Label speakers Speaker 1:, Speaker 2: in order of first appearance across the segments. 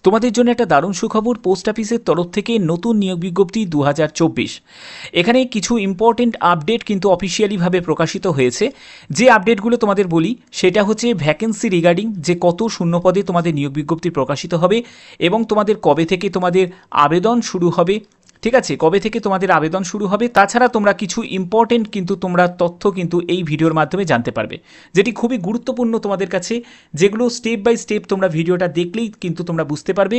Speaker 1: তোমাদের জন্য একটা দারুণ সুখবর, পোস্ট অফিসের তরফ থেকে নতুন নিয়োগ বিজ্ঞপ্তি 2024। এখানে কিছু ইম্পর্টেন্ট আপডেট কিন্তু অফিসিয়ালিভাবে প্রকাশিত হয়েছে। যে আপডেটগুলো তোমাদের বলি সেটা হচ্ছে ভ্যাকেন্সি রিগার্ডিং, যে কত শূন্য পদে তোমাদের নিয়োগ বিজ্ঞপ্তি প্রকাশিত হবে এবং তোমাদের কবে থেকে তোমাদের আবেদন শুরু হবে। ঠিক আছে, কবে থেকে তোমাদের আবেদন শুরু হবে। তাছাড়া তোমরা কিছু ইম্পর্টেন্ট কিন্তু তোমরা তথ্য কিন্তু এই ভিডিওর মাধ্যমে জানতে পারবে, যেটি খুবই গুরুত্বপূর্ণ তোমাদের কাছে, যেগুলো স্টেপ বাই স্টেপ তোমরা ভিডিওটা দেখলেই কিন্তু তোমরা বুঝতে পারবে।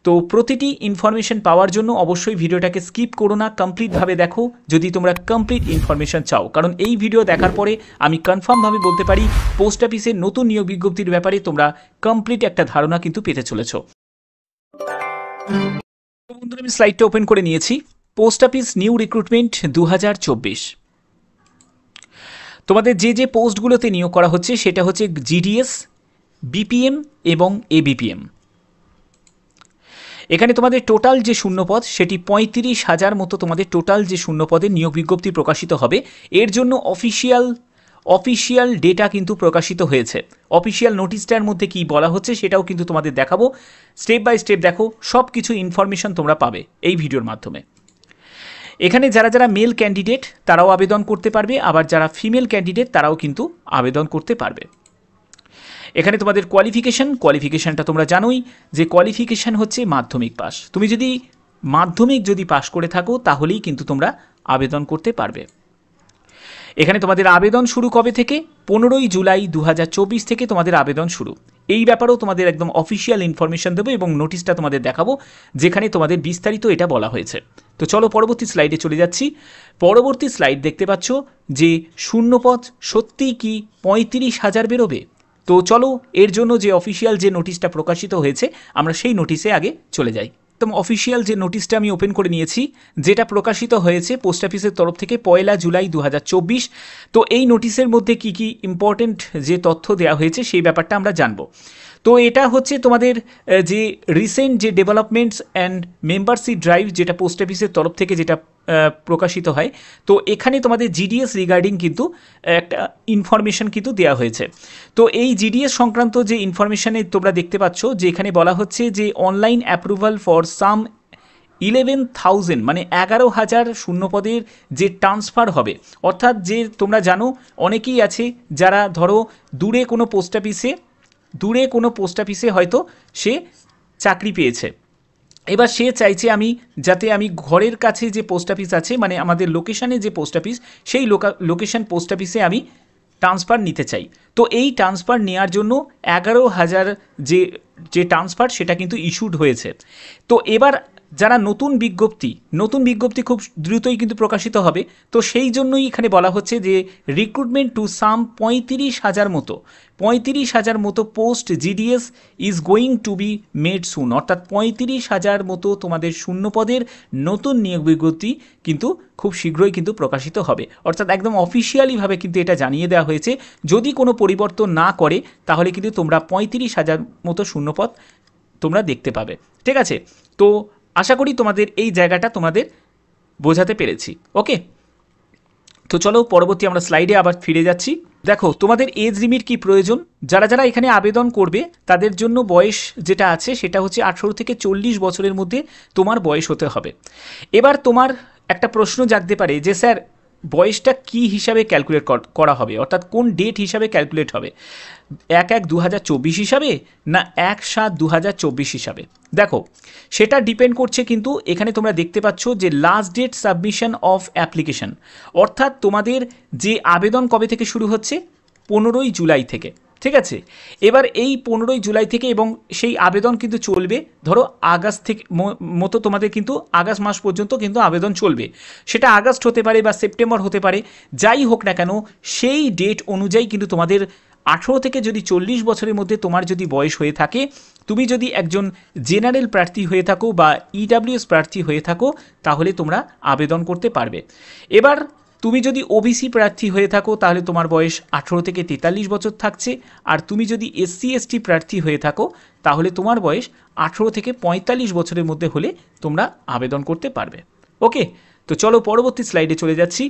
Speaker 1: তো প্রতিটি ইনফরমেশন পাওয়ার জন্য অবশ্যই ভিডিওটাকে স্কিপ করো না, কমপ্লিটভাবে দেখো যদি তোমরা কমপ্লিট ইনফরমেশন চাও। কারণ এই ভিডিও দেখার পরে আমি কনফার্মভাবে বলতে পারি পোস্ট অফিসের নতুন নিয়োগ বিজ্ঞপ্তির ব্যাপারে তোমরা কমপ্লিট একটা ধারণা কিন্তু পেতে চলেছো। বন্ধুরা, আমি স্লাইডটা ওপেন করে নিয়েছি। Post office new recruitment 2024। তোমাদের যে পোস্টগুলোতে নিয়োগ করা হচ্ছে সেটা হচ্ছে জিডিএস, বিপিএম এবং এবিপিএম। এখানে তোমাদের টোটাল যে শূন্যপদ সেটি 35,000 মতো তোমাদের টোটাল যে শূন্যপদের নিয়োগ বিজ্ঞপ্তি প্রকাশিত হবে। এর জন্য অফিসিয়াল ডেটা কিন্তু প্রকাশিত হয়েছে। অফিসিয়াল নোটিশটার মধ্যে কি বলা হচ্ছে সেটাও কিন্তু তোমাদের দেখাবো। স্টেপ বাই স্টেপ দেখো, সব কিছু ইনফরমেশন তোমরা পাবে এই ভিডিওর মাধ্যমে। এখানে যারা মেল ক্যান্ডিডেট তারাও আবেদন করতে পারবে, আবার যারা ফিমেল ক্যান্ডিডেট তারাও কিন্তু আবেদন করতে পারবে। এখানে তোমাদের কোয়ালিফিকেশানটা তোমরা জানোই যে কোয়ালিফিকেশান হচ্ছে মাধ্যমিক পাস। তুমি যদি মাধ্যমিক পাস করে থাকো তাহলেই কিন্তু তোমরা আবেদন করতে পারবে। এখানে তোমাদের আবেদন শুরু কবে থেকে? 15ই জুলাই 2024 থেকে তোমাদের আবেদন শুরু। এই ব্যাপারেও তোমাদের একদম অফিসিয়াল ইনফরমেশন দেবো এবং নোটিশটা তোমাদের দেখাবো, যেখানে তোমাদের বিস্তারিত এটা বলা হয়েছে। তো চলো পরবর্তী স্লাইডে চলে যাচ্ছি। পরবর্তী স্লাইড দেখতে পাচ্ছ যে শূন্যপদ সত্যিই কি 35,000 বেরোবে। তো চলো এর জন্য যে অফিসিয়াল যে নোটিশটা প্রকাশিত হয়েছে আমরা সেই নোটিশে আগে চলে যাই। একদম অফিসিয়াল যে নোটিশটা আমি ওপেন করে নিয়েছি, যেটা প্রকাশিত হয়েছে পোস্ট অফিসের তরফ থেকে 1 জুলাই 2024। তো এই নোটিশের মধ্যে কি কি ইম্পর্টেন্ট যে তথ্য দেওয়া হয়েছে সেই ব্যাপারটা আমরা জানবো। তো এটা হচ্ছে তোমাদের যে রিসেন্ট যে ডেভেলপমেন্টস অ্যান্ড মেম্বারশিপ ড্রাইভ, যেটা পোস্ট অফিসের তরফ থেকে যেটা প্রকাশিত হয়। তো এখানে তোমাদের জিডিএস রিগার্ডিং কিন্তু একটা ইনফরমেশন কিন্তু দেওয়া হয়েছে। তো এই জিডিএস সংক্রান্ত যে ইনফরমেশানে তোমরা দেখতে পাচ্ছ যে এখানে বলা হচ্ছে যে অনলাইন অ্যাপ্রুভাল ফর সাম 11,000 মানে 11,000 শূন্যপদের যে ট্রান্সফার হবে। অর্থাৎ যে তোমরা জানো অনেকেই আছে যারা ধরো দূরে কোনো পোস্ট অফিসে হয়তো সে চাকরি পেয়েছে, এবার সে চাইছে যাতে আমি ঘরের কাছে যে পোস্ট অফিস আছে, মানে আমাদের লোকেশানে যে পোস্ট অফিস, সেই লোকেশান পোস্ট অফিসে আমি ট্রান্সফার নিতে চাই। তো এই ট্রান্সফার নেওয়ার জন্য 11,000 যে ট্রান্সফার সেটা কিন্তু ইস্যুড হয়েছে। তো এবার যারা নতুন বিজ্ঞপ্তি খুব দ্রুতই কিন্তু প্রকাশিত হবে। তো সেই জন্যই এখানে বলা হচ্ছে যে রিক্রুটমেন্ট টু সাম 35,000 মতো post GDS is going to be made soon. অর্থাৎ 35,000 মতো তোমাদের শূন্যপদের নতুন নিয়োগ বিজ্ঞপ্তি কিন্তু খুব শীঘ্রই কিন্তু প্রকাশিত হবে। অর্থাৎ একদম অফিসিয়ালিভাবে কিন্তু এটা জানিয়ে দেওয়া হয়েছে। যদি কোনো পরিবর্তন না করে তাহলে কিন্তু তোমরা 35,000 মতো শূন্যপদ তোমরা দেখতে পাবে। ঠিক আছে, তো আশা করি তোমাদের এই জায়গাটা তোমাদের বোঝাতে পেরেছি। ওকে, তো চলো পরবর্তী আমরা স্লাইডে আবার ফিরে যাচ্ছি। দেখো তোমাদের এজ লিমিট কি প্রয়োজন। যারা এখানে আবেদন করবে তাদের জন্য বয়স যেটা আছে সেটা হচ্ছে 18 থেকে 40 বছরের মধ্যে তোমার বয়স হতে হবে। এবার তোমার একটা প্রশ্ন জাগতে পারে যে স্যার বয়সটা কি হিসাবে ক্যালকুলেট করা হবে, অর্থাৎ কোন ডেট হিসাবে ক্যালকুলেট হবে, 1/1/2024 হিসাবে না 1/7/2024 হিসাবে। দেখো সেটা ডিপেন্ড করছে, কিন্তু এখানে তোমরা দেখতে পাচ্ছ যে last date submission of application, অর্থাৎ তোমাদের যে আবেদন কবে থেকে শুরু হচ্ছে 15ই জুলাই থেকে। ঠিক আছে, এবার এই 15ই জুলাই থেকে এবং সেই আবেদন কিন্তু চলবে ধরো আগস্ট থেকে মতো, তোমাদের কিন্তু আগস্ট মাস পর্যন্ত কিন্তু আবেদন চলবে। সেটা আগস্ট হতে পারে বা সেপ্টেম্বর হতে পারে, যাই হোক না কেন সেই ডেট অনুযায়ী কিন্তু তোমাদের 18 থেকে যদি 40 বছরের মধ্যে তোমার যদি বয়স হয়ে থাকে, তুমি যদি একজন জেনারেল প্রার্থী হয়ে থাকো বা ইডাব্লিউএস প্রার্থী হয়ে থাকো তাহলে তোমরা আবেদন করতে পারবে। এবার তুমি যদি ওবিসি প্রার্থী হয়ে থাকো তাহলে তোমার বয়স 18 থেকে 43 বছর থাকছে, আর তুমি যদি এসসি এসটি প্রার্থী হয়ে থাকো তাহলে তোমার বয়স 18 থেকে 45 বছরের মধ্যে হলে তোমরা আবেদন করতে পারবে। ওকে, তো চলো পরবর্তী স্লাইডে চলে যাচ্ছি।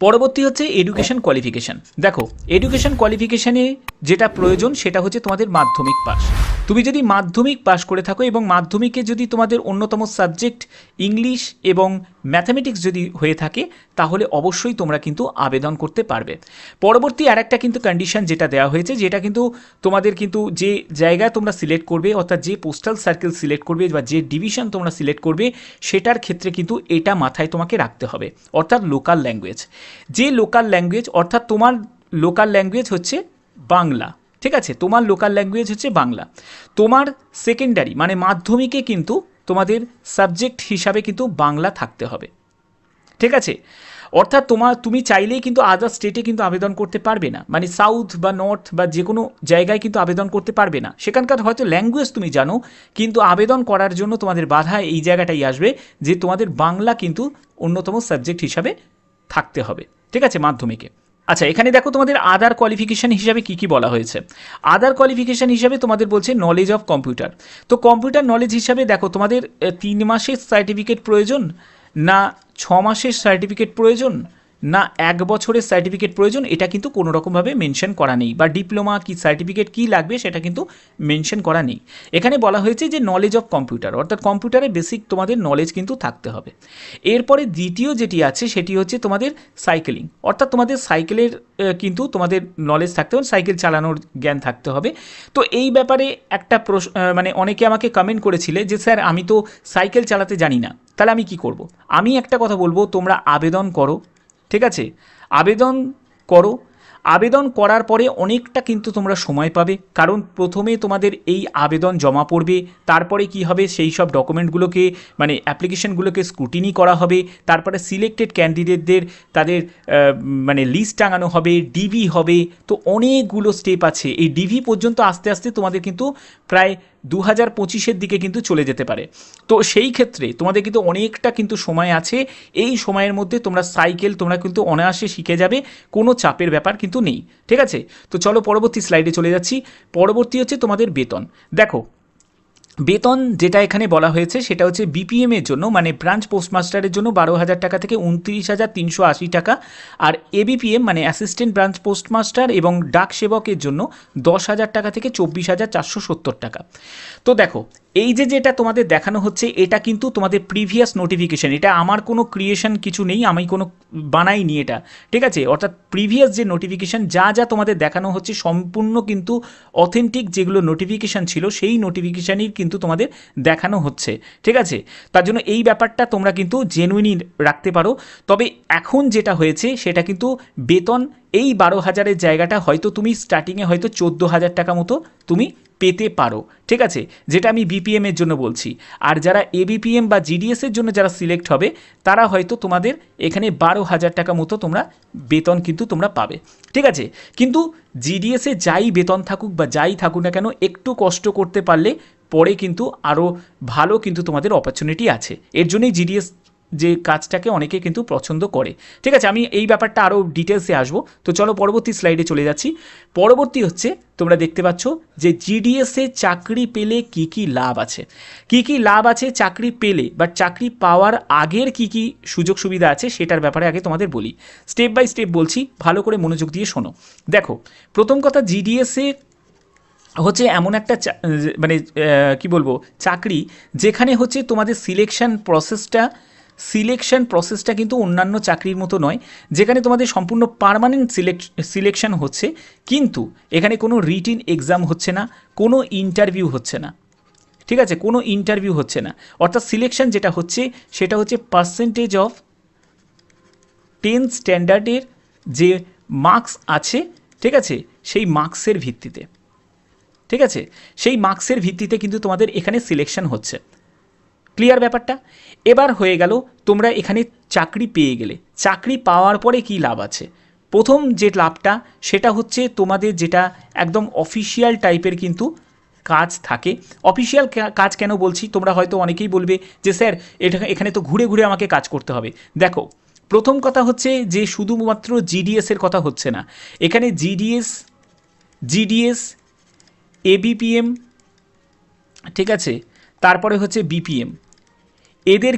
Speaker 1: পরবর্তী হচ্ছে এডুকেশন কোয়ালিফিকেশান। দেখো এডুকেশন কোয়ালিফিকেশানে যেটা প্রয়োজন সেটা হচ্ছে তোমাদের মাধ্যমিক পাস। তুমি যদি মাধ্যমিক পাস করে থাকো এবং মাধ্যমিকে যদি তোমাদের অন্যতম সাবজেক্ট ইংলিশ এবং ম্যাথামেটিক্স যদি হয়ে থাকে তাহলে অবশ্যই তোমরা কিন্তু আবেদন করতে পারবে। পরবর্তী আর একটা কিন্তু কন্ডিশন যেটা দেওয়া হয়েছে, যেটা কিন্তু তোমাদের কিন্তু যে জায়গায় তোমরা সিলেক্ট করবে অর্থাৎ যে পোস্টাল সার্কেল সিলেক্ট করবে বা যে ডিভিশন তোমরা সিলেক্ট করবে সেটার ক্ষেত্রে কিন্তু এটা মাথায় তোমাকে রাখতে হবে, অর্থাৎ লোকাল ল্যাঙ্গুয়েজ। যে লোকাল ল্যাঙ্গুয়েজ অর্থাৎ তোমার লোকাল ল্যাঙ্গুয়েজ হচ্ছে বাংলা, ঠিক আছে, তোমার লোকাল ল্যাঙ্গুয়েজ হচ্ছে বাংলা। তোমার সেকেন্ডারি মানে মাধ্যমিকে কিন্তু তোমাদের সাবজেক্ট হিসাবে কিন্তু বাংলা থাকতে হবে, ঠিক আছে। অর্থাৎ তুমি চাইলেই কিন্তু আদার স্টেটে কিন্তু আবেদন করতে পারবে না, মানে সাউথ বা নর্থ বা যে কোনো জায়গায় কিন্তু আবেদন করতে পারবে না। সেখানকার হয়তো ল্যাঙ্গুয়েজ তুমি জানো, কিন্তু আবেদন করার জন্য তোমাদের বাধা এই জায়গাটাই আসবে যে তোমাদের বাংলা কিন্তু অন্যতম সাবজেক্ট হিসাবে থাকতে হবে, ঠিক আছে, মাধ্যমিকে। আচ্ছা, এখানে দেখো তোমাদের আদার কোয়ালিফিকেশান হিসাবে কী কী বলা হয়েছে। আদার কোয়ালিফিকেশান হিসাবে তোমাদের বলছে নলেজ অফ কম্পিউটার। তো কম্পিউটার নলেজ হিসাবে দেখো তোমাদের 3 মাসের সার্টিফিকেট প্রয়োজন, না 6 মাসের সার্টিফিকেট প্রয়োজন, না 1 বছরের সার্টিফিকেট প্রয়োজন, এটা কিন্তু কোনো রকমভাবে মেনশন করা নেই, বা ডিপ্লোমা কি সার্টিফিকেট কী লাগবে সেটা কিন্তু মেনশন করা নেই। এখানে বলা হয়েছে যে নলেজ অফ কম্পিউটার, অর্থাৎ কম্পিউটারের বেসিক তোমাদের নলেজ কিন্তু থাকতে হবে। এরপরে দ্বিতীয় যেটি আছে সেটি হচ্ছে তোমাদের সাইকেলিং, অর্থাৎ তোমাদের সাইকেলের কিন্তু তোমাদের নলেজ থাকতে হবে, সাইকেল চালানোর জ্ঞান থাকতে হবে। তো এই ব্যাপারে একটা মানে অনেকে আমাকে কমেন্ট করেছিলে যে স্যার আমি তো সাইকেল চালাতে জানি না, তাহলে আমি কি করব। আমি একটা কথা বলবো, তোমরা আবেদন করো, ঠিক আছে, আবেদন করো। আবেদন করার পরে অনেকটা কিন্তু তোমরা সময় পাবে, কারণ প্রথমে তোমাদের এই আবেদন জমা পড়বে, তারপরে কি হবে সেই সব ডকুমেন্টগুলোকে মানে অ্যাপ্লিকেশনগুলোকে স্ক্রুটিনি করা হবে, তারপরে সিলেক্টেড ক্যান্ডিডেটদের তাদের মানে লিস্ট টাঙানো হবে, ডিভি হবে। তো অনেকগুলো স্টেপ আছে, এই ডিভি পর্যন্ত আস্তে আস্তে তোমাদের কিন্তু প্রায় 2025-এর দিকে কিন্তু চলে যেতে পারে। তো সেই ক্ষেত্রে তোমাদের কিন্তু অনেকটা কিন্তু সময় আছে, এই সময়ের মধ্যে তোমরা সাইকেল তোমরা কিন্তু অনায়াসে শিখে যাবে, কোনো চাপের ব্যাপার কিন্তু নেই, ঠিক আছে। তো চলো পরবর্তী স্লাইডে চলে যাচ্ছি। পরবর্তী হচ্ছে তোমাদের বেতন। দেখো বেতন যেটা এখানে বলা হয়েছে সেটা হচ্ছে বিপিএম এর জন্য মানে ব্রাঞ্চ পোস্টমাস্টারের জন্য 12,000 টাকা থেকে 29,380 টাকা, আর এবিপিএম মানে অ্যাসিস্ট্যান্ট ব্রাঞ্চ পোস্টমাস্টার এবং ডাক সেবকের জন্য 10,000 টাকা থেকে 24,470 টাকা। তো দেখো এই যেটা তোমাদের দেখানো হচ্ছে এটা কিন্তু তোমাদের প্রিভিয়াস নোটিফিকেশান, এটা আমার কোনো ক্রিয়েশন কিছু নেই, আমি কোনো বানাইনি এটা, ঠিক আছে। অর্থাৎ প্রিভিয়াস যে নোটিফিকেশান যা তোমাদের দেখানো হচ্ছে সম্পূর্ণ কিন্তু অথেন্টিক যেগুলো নোটিফিকেশান ছিল সেই নোটিফিকেশানই কিন্তু তোমাদের দেখানো হচ্ছে, ঠিক আছে। তার জন্য এই ব্যাপারটা তোমরা কিন্তু জেনুইনই রাখতে পারো। তবে এখন যেটা হয়েছে সেটা কিন্তু বেতন এই 12,000-এর জায়গাটা হয়তো তুমি স্টার্টিংয়ে হয়তো 14,000 টাকা মতো তুমি পেতে পারো, ঠিক আছে, যেটা আমি বিপিএম এর জন্য বলছি। আর যারা এবিপিএম বা জিডিএস এর জন্য যারা সিলেক্ট হবে তারা হয়তো তোমাদের এখানে 12,000 টাকা মতো তোমরা বেতন কিন্তু তোমরা পাবে, ঠিক আছে। কিন্তু জিডিএসে যাই বেতন থাকুক বা যাই থাকুক না কেন একটু কষ্ট করতে পারলে পরে কিন্তু আরও ভালো কিন্তু তোমাদের অপরচুনিটি আছে। এর জন্যই জিডিএস যে কাজটাকে অনেকে কিন্তু পছন্দ করে, ঠিক আছে। আমি এই ব্যাপারটা আরও ডিটেলসে আসবো। তো চলো পরবর্তী স্লাইডে চলে যাচ্ছি। পরবর্তী হচ্ছে তোমরা দেখতে পাচ্ছ যে জিডিএসে চাকরি পেলে কি কি লাভ আছে, কি কি লাভ আছে চাকরি পেলে, বাট চাকরি পাওয়ার আগের কি কি সুযোগ সুবিধা আছে সেটার ব্যাপারে আগে তোমাদের বলি। স্টেপ বাই স্টেপ বলছি, ভালো করে মনোযোগ দিয়ে শোনো। দেখো প্রথম কথা, জিডিএসে হচ্ছে এমন একটা মানে কি বলবো চাকরি যেখানে হচ্ছে তোমাদের সিলেকশন প্রসেসটা কিন্তু অন্যান্য চাকরির মতো নয়, যেখানে তোমাদের সম্পূর্ণ পার্মানেন্ট সিলেকশন হচ্ছে, কিন্তু এখানে কোনো রিটিন এক্সাম হচ্ছে না, কোনো ইন্টারভিউ হচ্ছে না, ঠিক আছে, কোনো ইন্টারভিউ হচ্ছে না। অর্থাৎ সিলেকশন যেটা হচ্ছে সেটা হচ্ছে পার্সেন্টেজ অফ 10 স্ট্যান্ডার্ডের যে মার্কস আছে, ঠিক আছে, সেই মার্কসের ভিত্তিতে, ঠিক আছে, সেই মার্কসের ভিত্তিতে কিন্তু তোমাদের এখানে সিলেকশন হচ্ছে। ক্লিয়ার ব্যাপারটা? এবার হয়ে গেল তোমরা এখানে চাকরি পেয়ে গেলে, চাকরি পাওয়ার পরে কি লাভ আছে। প্রথম যে লাভটা সেটা হচ্ছে তোমাদের যেটা একদম অফিসিয়াল টাইপের কিন্তু কাজ থাকে। অফিসিয়াল কাজ কেন বলছি, তোমরা হয়তো অনেকেই বলবে যে স্যার এখানে তো ঘুরে ঘুরে আমাকে কাজ করতে হবে। দেখো প্রথম কথা হচ্ছে যে শুধুমাত্র জিডিএসের কথা হচ্ছে না, এখানে জিডিএস এবিপিএম, ঠিক আছে, তারপরে হচ্ছে বিপিএম, এদের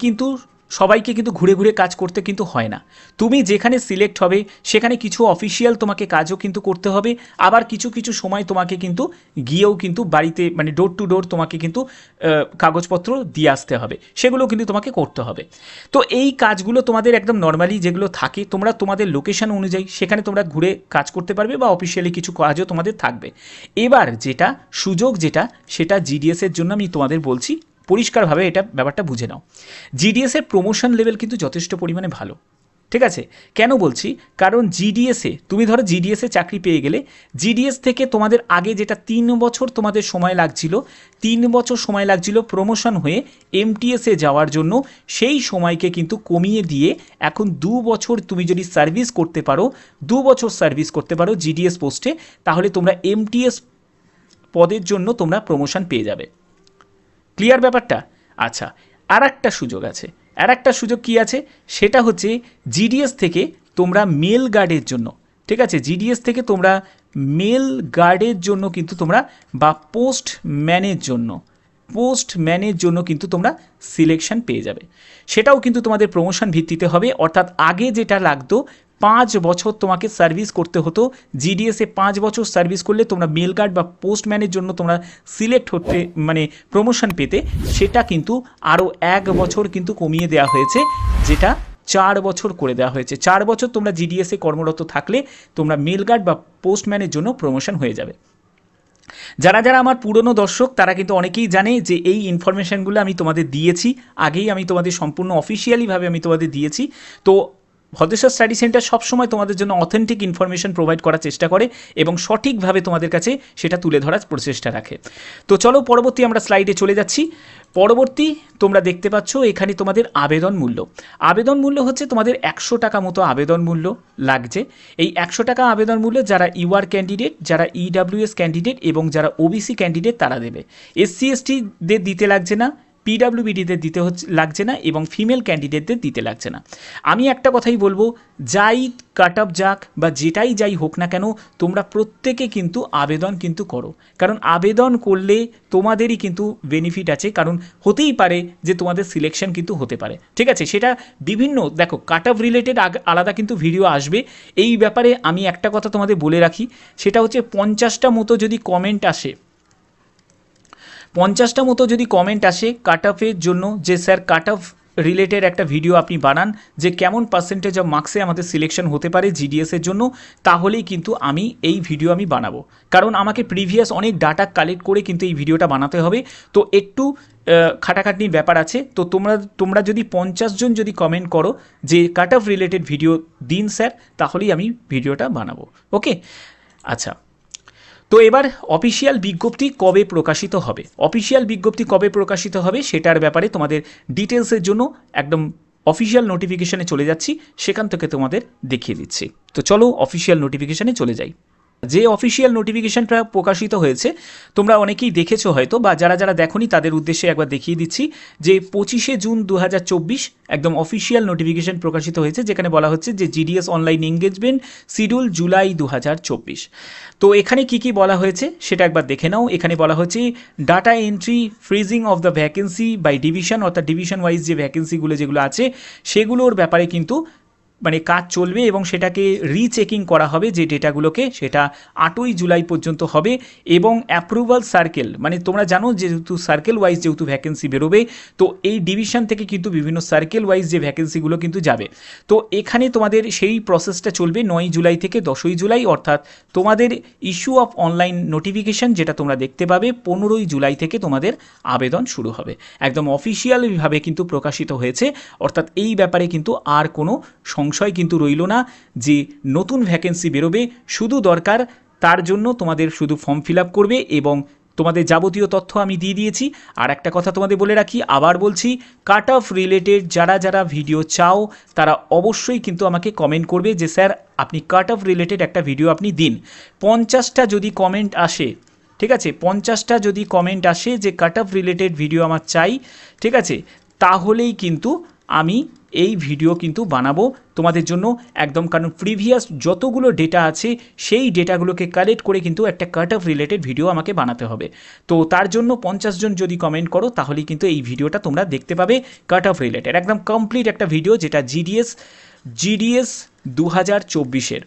Speaker 1: কিন্তু সবাইকে কিন্তু ঘুরে ঘুরে কাজ করতে কিন্তু হয় না। তুমি যেখানে সিলেক্ট হবে সেখানে কিছু অফিসিয়াল তোমাকে কাজও কিন্তু করতে হবে, আবার কিছু কিছু সময় তোমাকে কিন্তু গিয়েও কিন্তু বাড়িতে মানে ডোর টু ডোর তোমাকে কিন্তু কাগজপত্র দিয়ে আসতে হবে, সেগুলো কিন্তু তোমাকে করতে হবে। তো এই কাজগুলো তোমাদের একদম নর্মালি যেগুলো থাকে তোমরা তোমাদের লোকেশন অনুযায়ী সেখানে তোমরা ঘুরে কাজ করতে পারবে বা অফিসিয়ালি কিছু কাজও তোমাদের থাকবে। এবার যেটা সুযোগ যেটা সেটা জিডিএসের জন্য আমি তোমাদের বলছি, পরিষ্কারভাবে এটা ব্যাপারটা বুঝে নাও। জিডিএসের প্রমোশন লেভেল কিন্তু যথেষ্ট পরিমাণে ভালো, ঠিক আছে? কেন বলছি, কারণ জিডিএসে তুমি ধরো জিডিএসে চাকরি পেয়ে গেলে, জিডিএস থেকে তোমাদের আগে যেটা 3 বছর তোমাদের সময় লাগছিল, 3 বছর সময় লাগছিল প্রমোশন হয়ে এমটিএসে যাওয়ার জন্য, সেই সময়কে কিন্তু কমিয়ে দিয়ে এখন 2 বছর তুমি যদি সার্ভিস করতে পারো, 2 বছর সার্ভিস করতে পারো জিডিএস পোস্টে, তাহলে তোমরা এমটিএস পদের জন্য তোমরা প্রমোশন পেয়ে যাবে। ক্লিয়ার ব্যাপারটা? আচ্ছা, আর একটা সুযোগ আছে। আর একটা সুযোগ কি আছে, সেটা হচ্ছে জিডিএস থেকে তোমরা মেল গার্ডের জন্য, ঠিক আছে, জিডিএস থেকে তোমরা মেল গার্ডের জন্য কিন্তু তোমরা বা পোস্টম্যানের জন্য কিন্তু তোমরা সিলেকশন পেয়ে যাবে। সেটাও কিন্তু তোমাদের প্রমোশন ভিত্তিতে হবে, অর্থাৎ আগে যেটা লাগতো 5 বছর তোমাকে সার্ভিস করতে হতো, জিডিএসে 5 বছর সার্ভিস করলে তোমরা মেল গার্ড বা পোস্টম্যানের জন্য তোমরা সিলেক্ট হতে মানে প্রমোশন পেতে, সেটা কিন্তু আরও 1 বছর কিন্তু কমিয়ে দেওয়া হয়েছে, যেটা 4 বছর করে দেওয়া হয়েছে। 4 বছর তোমরা জিডিএসে কর্মরত থাকলে তোমরা মেল গার্ড বা পোস্টম্যানের জন্য প্রমোশন হয়ে যাবে। যারা যারা আমার পুরনো দর্শক তারা কিন্তু অনেকেই জানে যে এই ইনফরমেশানগুলো আমি তোমাদের দিয়েছি, আগেই আমি তোমাদের সম্পূর্ণ অফিসিয়ালিভাবে আমি তোমাদের দিয়েছি। তো ভদ্রেশ্বর স্টাডি সেন্টার সবসময় তোমাদের জন্য অথেন্টিক ইনফরমেশন প্রোভাইড করার চেষ্টা করে এবং সঠিকভাবে তোমাদের কাছে সেটা তুলে ধরার প্রচেষ্টা রাখে। তো চলো পরবর্তী আমরা স্লাইডে চলে যাচ্ছি। পরবর্তী তোমরা দেখতে পাচ্ছ এখানে তোমাদের আবেদন মূল্য হচ্ছে তোমাদের 100 টাকা মতো আবেদন মূল্য লাগছে। এই 100 টাকা আবেদন মূল্য যারা ইউআর ক্যান্ডিডেট, যারা ইডাব্লিউএস ক্যান্ডিডেট এবং যারা ওবিসি ক্যান্ডিডেট তারা দেবে। এসসি এসটিদের দিতে লাগছে না, পিডাব্লিউবিডিদের দিতে লাগছে না এবং ফিমেল ক্যান্ডিডেটদের দিতে লাগছে না। আমি একটা কথাই বলবো, যাই কাট অফ যাক বা যেটাই যাই হোক না কেন, তোমরা প্রত্যেকে কিন্তু আবেদন কিন্তু করো, কারণ আবেদন করলে তোমাদেরই কিন্তু বেনিফিট আছে, কারণ হতেই পারে যে তোমাদের সিলেকশন কিন্তু হতে পারে, ঠিক আছে? সেটা বিভিন্ন দেখো কাট অফ রিলেটেড আলাদা কিন্তু ভিডিও আসবে। এই ব্যাপারে আমি একটা কথা তোমাদের বলে রাখি, সেটা হচ্ছে 50টা মতো যদি কমেন্ট আসে, 50টা মতো যদি কমেন্ট আসে কাট অফের জন্য, যে স্যার কাট অফ রিলেটেড একটা ভিডিও আপনি বানান, যে কেমন পার্সেন্টেজ অফ মার্কসে আমাদের সিলেকশন হতে পারে জিডিএসের জন্য, তাহলেই কিন্তু আমি এই ভিডিও আমি বানাবো, কারণ আমাকে প্রিভিয়াস অনেক ডাটা কালেক্ট করে কিন্তু এই ভিডিওটা বানাতে হবে। তো একটু খাটাখাটনির ব্যাপার আছে। তো তোমরা যদি 50 জন যদি কমেন্ট করো যে কাট অফ রিলেটেড ভিডিও দিন স্যার, তাহলেই আমি ভিডিওটা বানাবো। ওকে, আচ্ছা। তো এবার অফিসিয়াল বিজ্ঞপ্তি কবে প্রকাশিত হবে সেটার ব্যাপারে তোমাদের ডিটেলসের জন্য একদম অফিসিয়াল নোটিফিকেশানে চলে যাচ্ছি, সেখান থেকে তোমাদের দেখিয়ে দিচ্ছি। তো চলো অফিসিয়াল নোটিফিকেশানে চলে যাই। যে অফিসিয়াল নোটিফিকেশানটা প্রকাশিত হয়েছে তোমরা অনেকেই দেখেছো হয়তো, বা যারা যারা দেখোনি তাদের উদ্দেশ্যে একবার দেখিয়ে দিচ্ছি, যে 25শে জুন 2024 একদম অফিসিয়াল নোটিফিকেশান প্রকাশিত হয়েছে, যেখানে বলা হচ্ছে যে GDS online engagement schedule July 2024। তো এখানে কি কি বলা হয়েছে সেটা একবার দেখে নাও। এখানে বলা হচ্ছে data entry, freezing of the vacancy by division, অর্থাৎ ডিভিশন ওয়াইজ যে ভ্যাকেন্সিগুলো যেগুলো আছে সেগুলোর ব্যাপারে কিন্তু মানে কাজ চলবে এবং সেটাকে রিচেকিং করা হবে যে ডেটাগুলোকে, সেটা 8ই জুলাই পর্যন্ত হবে। এবং অ্যাপ্রুভাল সার্কেল, মানে তোমরা জানো যেহেতু সার্কেল ওয়াইজ যেহেতু ভ্যাকেন্সি বেরোবে, তো এই ডিভিশন থেকে কিন্তু বিভিন্ন সার্কেল ওয়াইজ যে ভ্যাকেন্সিগুলো কিন্তু যাবে। তো এখানে তোমাদের সেই প্রসেসটা চলবে 9ই জুলাই থেকে 10ই জুলাই, অর্থাৎ তোমাদের ইস্যু অফ অনলাইন নোটিফিকেশান যেটা তোমরা দেখতে পাবে 15ই জুলাই থেকে তোমাদের আবেদন শুরু হবে। একদম অফিসিয়ালভাবে কিন্তু প্রকাশিত হয়েছে, অর্থাৎ এই ব্যাপারে কিন্তু আর কোনো সংশয় কিন্তু রইল না যে নতুন ভ্যাকেন্সি বেরোবে। শুধু দরকার তার জন্য তোমাদের শুধু ফর্ম ফিল আপ করবে এবং তোমাদের যাবতীয় তথ্য আমি দিয়ে দিয়েছি। আর একটা কথা তোমাদের বলে রাখি, আবার বলছি, কাট অফ রিলেটেড যারা যারা ভিডিও চাও তারা অবশ্যই কিন্তু আমাকে কমেন্ট করবে যে স্যার আপনি কাট অফ রিলেটেড একটা ভিডিও আপনি দিন। 50টা যদি কমেন্ট আসে, ঠিক আছে, 50টা যদি কমেন্ট আসে যে কাট অফ রিলেটেড ভিডিও আমার চাই, ঠিক আছে, তাহলেই কিন্তু আমি এই ভিডিও কিন্তু বানাবো তোমাদের জন্য একদম, কারণ প্রিভিয়াস যতগুলো ডেটা আছে সেই ডেটাগুলোকে কালেক্ট করে কিন্তু একটা কাট অফ রিলেটেড ভিডিও আমাকে বানাতে হবে। তো তার জন্য 50 জন যদি কমেন্ট করো তাহলেই কিন্তু এই ভিডিওটা তোমরা দেখতে পাবে কাট অফ রিলেটেড, একদম কমপ্লিট একটা ভিডিও, যেটা জিডিএস 2024-এর